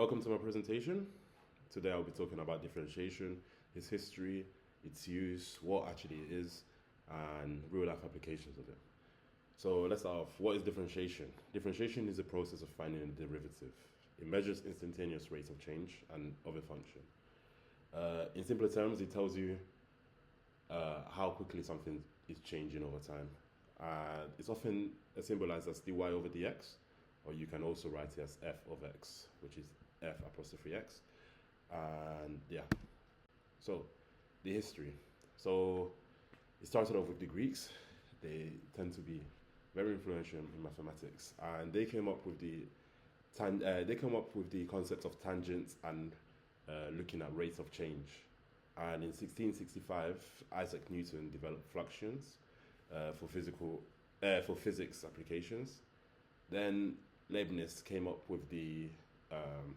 Welcome to my presentation. Today I'll be talking about differentiation, its history, its use, what actually it is, and real-life applications of it. So let's start off. What is differentiation? Differentiation is a process of finding a derivative. It measures instantaneous rates of change and of a function. In simpler terms, it tells you how quickly something is changing over time. It's often symbolized as dy over dx, or you can also write it as f of x, which is f apostrophe x. And yeah, so the history. So it started off with the Greeks. They tend to be very influential in mathematics, and they came up with the concept of tangents and looking at rates of change. And in 1665, Isaac Newton developed fluxions for physics applications. Then Leibniz came up with the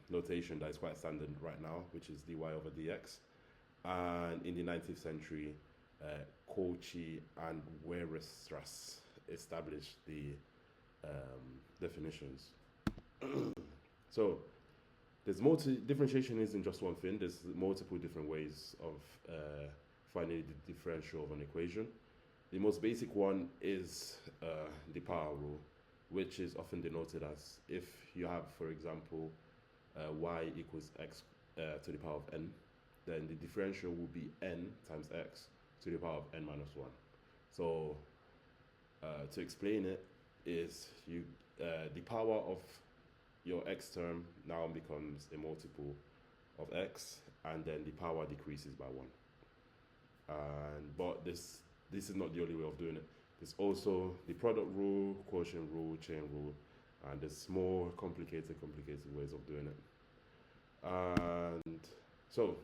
notation that is quite standard right now, which is dy over dx. And in the 19th century, Cauchy and Weierstrass established the definitions. So there's differentiation isn't just one thing. There's multiple different ways of finding the differential of an equation. The most basic one is the power rule, which is often denoted as if you have, for example, y equals x to the power of n, then the differential will be n times x to the power of n minus 1. So to explain it is the power of your x term now becomes a multiple of x, and then the power decreases by 1. But this is not the only way of doing it. There's also the product rule, quotient rule, chain rule, and there's more complicated ways of doing it. And so,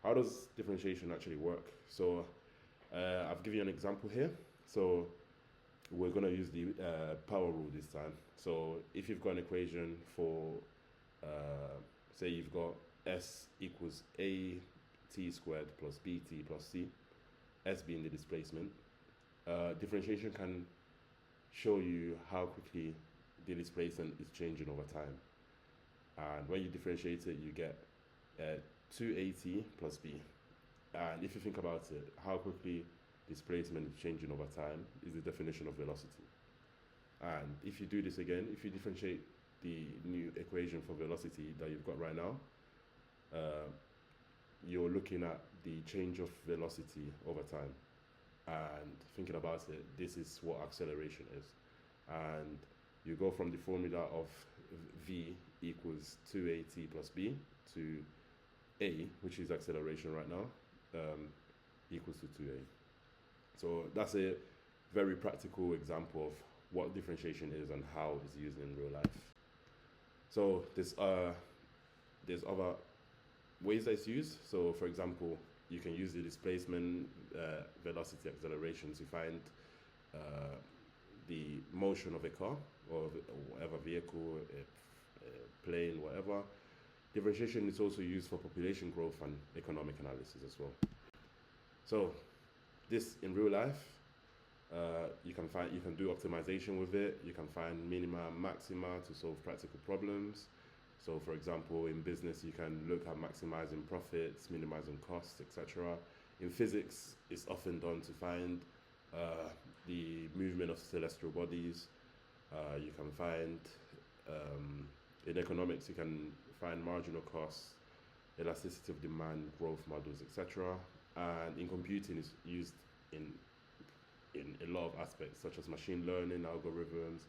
how does differentiation actually work? So, I've given you an example here. So, we're going to use the power rule this time. So, if you've got an equation for, say you've got s equals a t squared plus bt plus c, s being the displacement, differentiation can show you how quickly the displacement is changing over time. And when you differentiate it, you get 2at plus b. And if you think about it, how quickly displacement is changing over time is the definition of velocity. And if you do this again, if you differentiate the new equation for velocity that you've got right now, you're looking at the change of velocity over time. And thinking about it, this is what acceleration is. And you go from the formula of v equals 2at plus b to a, which is acceleration right now, equals to 2a. So that's a very practical example of what differentiation is and how it's used in real life. So there's other ways that it's used. So for example, you can use the displacement, velocity, acceleration to find the motion of a car or whatever vehicle, a plane, whatever. Differentiation is also used for population growth and economic analysis as well. So this in real life, you can do optimization with it. You can find minima and maxima to solve practical problems. So for example, in business, you can look at maximizing profits, minimizing costs, etc. In physics, it's often done to find the movement of celestial bodies. You can find, in economics, you can find marginal costs, elasticity of demand, growth models, etc. And in computing, it's used in a lot of aspects, such as machine learning, algorithms,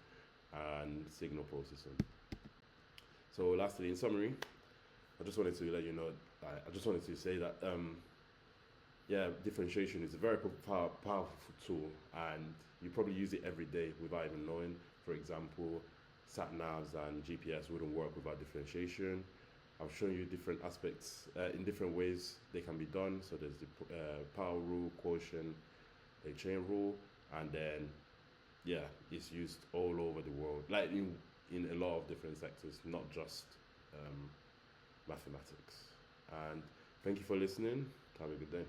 and signal processing. So lastly, in summary, I just wanted to let you know, I just wanted to say that, differentiation is a very powerful tool, and you probably use it every day without even knowing. For example, sat-navs and GPS wouldn't work without differentiation. I've shown you different aspects, in different ways they can be done. So there's the power rule, quotient, the chain rule, and then, it's used all over the world, like in a lot of different sectors, not just mathematics. And thank you for listening. Have a good day.